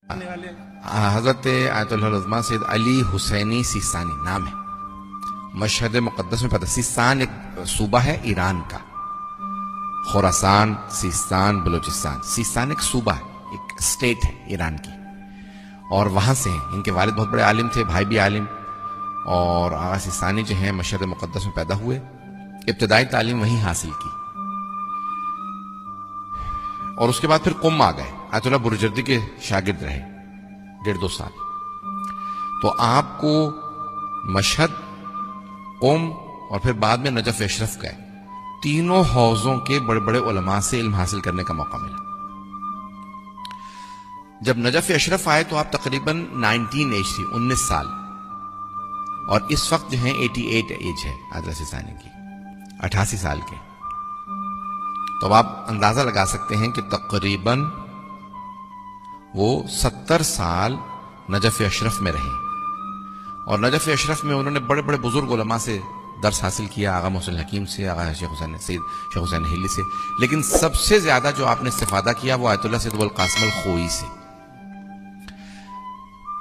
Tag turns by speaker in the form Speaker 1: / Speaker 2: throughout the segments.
Speaker 1: حضرت آیت اللہ العظمہ سید علی حسینی سیستانی نام ہے، مشہد مقدس میں پیدا۔ سیستان ایک صوبہ ہے ایران کا، خراسان، سیستان، بلوچستان۔ سیستان ایک صوبہ ہے، ایک اسٹیٹ ہے ایران کی، اور وہاں سے ہیں۔ ان کے والد بہت بڑے عالم تھے، بھائی بھی عالم، اور آغا سیستانی جو ہیں مشہد مقدس میں پیدا ہوئے، ابتدائی تعلیم وہیں حاصل کی، اور اس کے بعد پھر قم آ گئے۔ آیت اللہ برجردی کے شاگرد رہے 1.5-2 سال۔ تو آپ کو مشہد، قم اور پھر بعد میں نجف اشرف گئے، تینوں حوضوں کے بڑے بڑے علماء سے علم حاصل کرنے کا موقع ملا۔ جب نجف اشرف آئے تو آپ تقریباً 19 ایج تھی، 19 سال، اور اس وقت جو ہیں 88 ایج ہے آیت اللہ سیستانی کی، 88 سال کے۔ تو اب آپ اندازہ لگا سکتے ہیں کہ تقریباً وہ 70 سال نجف اشرف میں رہے، اور نجف اشرف میں انہوں نے بڑے بڑے بزرگ علماء سے درس حاصل کیا، آغا محسن الحکیم سے، آغا شیخ حسین ہلی سے، لیکن سب سے زیادہ جو آپ نے استفادہ کیا وہ آیت اللہ سید ابو القاسم الخوئی سے۔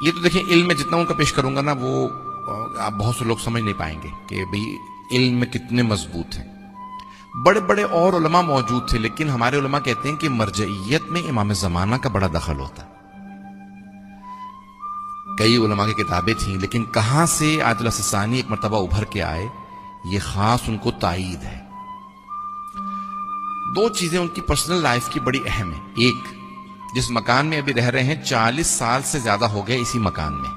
Speaker 1: یہ تو دیکھیں علم میں جتنا ان کا پیش کروں گا نا، وہ آپ بہت سے لوگ سمجھ نہیں پائیں گے کہ بھئی علم میں کتنے مضبوط ہیں۔ بڑے بڑے اور علماء موجود تھے، لیکن ہمارے علماء کہتے ہیں کہ مرجعیت میں امام زمانہ کا بڑا دخل ہوتا ہے۔ کئی علماء کی کتابیں تھیں، لیکن کہاں سے آیت اللہ سیستانی ایک مرتبہ ابھر کے آئے، یہ خاص ان کو تائید ہے۔ 2 چیزیں ان کی پرسنل لائف کی بڑی اہم ہیں۔ ایک، جس مکان میں ابھی رہ رہے ہیں 40 سال سے زیادہ ہو گئے اسی مکان میں،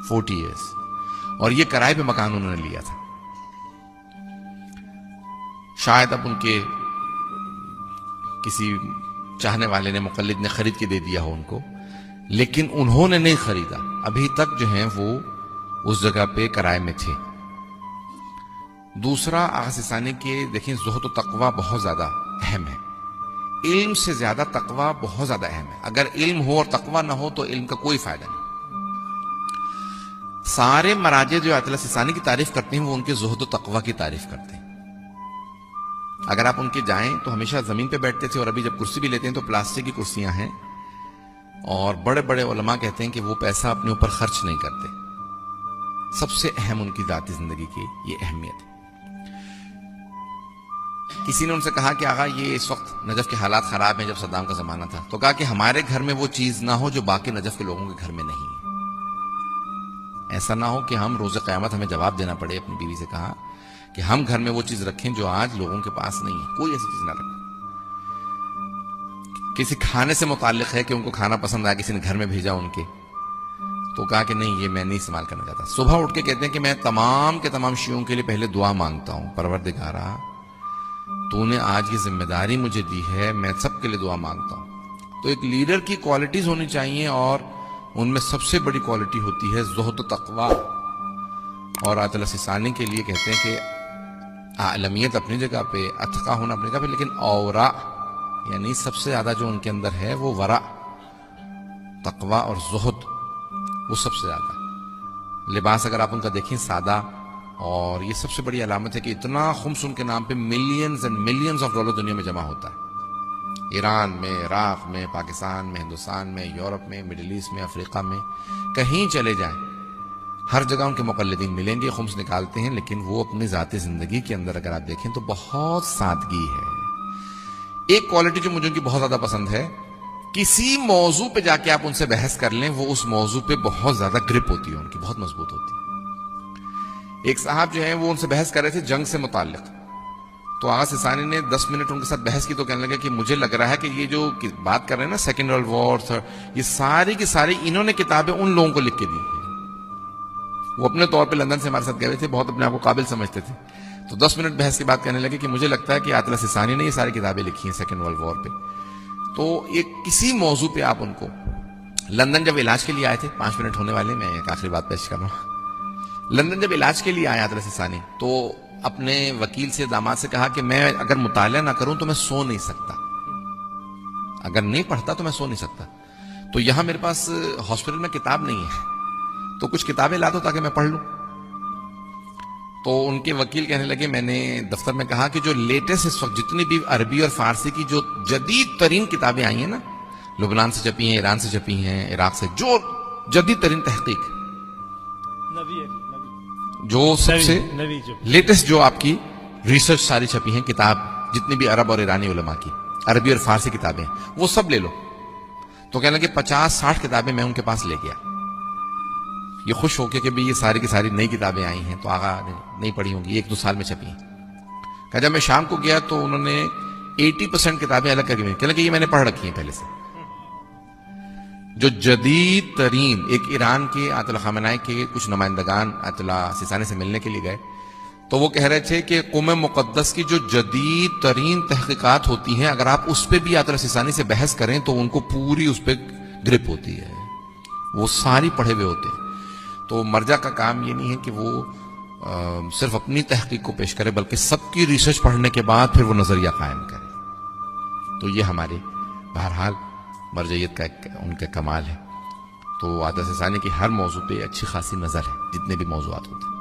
Speaker 1: 40 ایئرس، اور یہ کرائے پہ مکان انہوں نے لیا تھا۔ شاید اب ان کے کسی چاہنے والے نے، مقلد نے خرید کے دے دیا ہو ان کو، لیکن انہوں نے نہیں خریدا، ابھی تک جو ہیں وہ اس جگہ پہ کرائے میں تھے۔ دوسرا، آغا سیستانی کے دیکھیں زہد و تقوی بہت زیادہ اہم ہے، علم سے زیادہ تقوی بہت زیادہ اہم ہے۔ اگر علم ہو اور تقوی نہ ہو تو علم کا کوئی فائدہ نہیں۔ سارے مراجع جو آیت اللہ سیستانی کی تعریف کرتے ہیں وہ ان کے زہد و تقوی کی تعریف کرتے ہیں۔ اگر آپ ان کے جائیں تو ہمیشہ زمین پہ بیٹھتے تھے، اور ابھی جب کرسی بھی لیتے ہیں تو پلاسٹک کی کرسیاں ہیں، اور بڑے بڑے علماء کہتے ہیں کہ وہ پیسہ اپنے اوپر خرچ نہیں کرتے۔ سب سے اہم ان کی ذاتی زندگی کی یہ اہمیت ہے۔ کسی نے ان سے کہا کہ آقا یہ اس وقت نجف کے حالات خراب ہیں، جب صدام کا زمانہ تھا، تو کہا کہ ہمارے گھر میں وہ چیز نہ ہو جو باقی نجف کے لوگوں کے گھر میں نہیں ہے۔ ایسا نہ ہو کہ ہم روز قیامت ہمیں جواب دینا پڑے۔ اپنی بیوی سے کہا کہ ہم گھر میں وہ چیز رکھیں جو آج لوگوں کے پاس نہیں ہے، کوئی ایسی چیز نہ رکھیں۔ کسی کھانے سے متعلق ہے کہ ان کو کھانا پسند آیا، کسی نے گھر میں بھیجا ان کے، تو کہا کہ نہیں، یہ میں نہیں استعمال کرنا چاہتا۔ صبح اٹھ کے کہتے ہیں کہ میں تمام کے تمام شیعوں کے لیے پہلے دعا مانگتا ہوں، پروردگارا تو نے آج یہ ذمہ داری مجھے دی ہے، میں سب کے لیے دعا مانگتا ہوں۔ تو ایک لیڈر کی کوالٹیز ہونی چاہیے، اور ان میں سب سے بڑی کوالٹی ہوتی ہے زہد و تقوی۔ اور آیت اللہ سیستانی کے لیے کہتے ہیں کہ عالمیت اپنی جگہ پہ، اتقا ہونا اپنی جگہ پہ، لیکن اورا یعنی سب سے زیادہ جو ان کے اندر ہے وہ ورع، تقوی اور زہد، وہ سب سے زیادہ ہے۔ لباس اگر آپ ان کا دیکھیں سادہ، اور یہ سب سے بڑی علامت ہے کہ اتنا خمس ان کے نام پہ millions and millions of dollar دنیا میں جمع ہوتا ہے، ایران میں، عراق میں، پاکستان میں، ہندوستان میں، یورپ میں، مڈل ایسٹ میں، افریقہ میں، کہیں چلے جائیں ہر جگہ ان کے مقلدین ملیں گے، خمس نکالتے ہیں، لیکن وہ اپنی ذاتی زندگی کے اندر اگر آپ دیکھیں تو بہت سادگی ہے۔ ایک کوالٹی جو مجھے ان کی بہت زیادہ پسند ہے، کسی موضوع پہ جا کے آپ ان سے بحث کر لیں، وہ اس موضوع پہ بہت زیادہ گرپ ہوتی ہے ان کی، بہت مضبوط ہوتی ہے۔ ایک صاحب جو ہیں وہ ان سے بحث کر رہے تھے جنگ سے متعلق، تو آغا سیستانی نے 10 منٹ ان کے ساتھ بحث کی، تو کہنے لگا کہ مجھے لگ رہا ہے کہ یہ جو بات کر رہے ہیں نا سیکنڈ ورلڈ وار، یہ ساری کی ساری انہوں نے کتابیں ان لوگوں کو لکھ کے دی ہیں۔ وہ اپنے طور پہ لندن سے ہمارے ساتھ گئے ہوئے تھے، بہت اپنے آپ کو قابل سمجھتے تھے، تو 10 منٹ بحث کے بعد کہنے لگے کہ مجھے لگتا ہے کہ آیت اللہ سیستانی نے یہ ساری کتابیں لکھی ہیں سیکنڈ ورلڈ وار پہ۔ تو ایک کسی موضوع پہ آپ ان کو، لندن جب علاج کے لیے آئے تھے، 5 منٹ ہونے والے، میں ایک آخری بات پیش کر رہا ہوں۔ لندن جب علاج کے لیے آیا آیت اللہ سیستانی، تو اپنے وکیل سے، داماد سے کہا کہ میں اگر مطالعہ نہ کروں تو میں سو نہیں سکتا، اگر نہیں پڑھتا تو میں سو نہیں سکتا، تو یہاں میرے پاس ہاسپٹل میں کتاب نہیں ہے، تو کچھ کتابیں لا دو تاکہ میں پڑھ لوں۔ تو ان کے وکیل کہنے لگے، میں نے دفتر میں کہا کہ جو لیٹسٹ اس وقت جتنی بھی عربی اور فارسی کی جو جدید ترین کتابیں آئی ہیں نا، لبنان سے چھپی ہیں، ایران سے چھپی ہیں، عراق سے، جو جدید ترین تحقیق، جو سب سے لیٹسٹ جو آپ کی ریسرچ ساری چھپی ہیں، کتاب جتنی بھی عرب اور ایرانی علماء کی، عربی اور فارسی کتابیں، وہ سب لے لو. تو کہنے لگے 50-60 کتابیں میں ان کے پاس لے گیا. یہ خوش ہو کے کہ بھی یہ ساری کی ساری نئی کتابیں آئی ہیں، تو آغا نہیں پڑھی ہوں گی، 1-2 سال میں چھپی ہیں. کہ جب میں شام کو گیا تو انہوں نے 80% کتابیں الگ کر کے، کہنے کہ یہ میں نے پڑھ رکھی ہیں پہلے سے. جو جدید ترین، ایک ایران کے آیت اللہ خامنائی کے کچھ نمائندگان آیت اللہ سیستانی سے ملنے کے لیے گئے، تو وہ کہہ رہے تھے کہ قوم مقدس کی جو جدید ترین تحقیقات ہوتی ہیں، اگر آپ اس پہ بھی آیت اللہ سیستانی سے بحث کریں تو ان کو پوری اس پہ گرپ ہوتی ہے، وہ ساری پڑھے ہوئے ہوتے ہیں. تو مرجع کا کام یہ نہیں ہے کہ وہ صرف اپنی تحقیق کو پیش کرے، بلکہ سب کی ریسرچ پڑھنے کے بعد پھر وہ نظریہ قائم کرے. تو یہ ہمارے بہرحال مرجعیت کا ان کا کمال ہے. تو آیت اللہ سیستانی کی ہر موضوع پہ اچھی خاصی نظر ہے، جتنے بھی موضوعات ہوتے ہیں.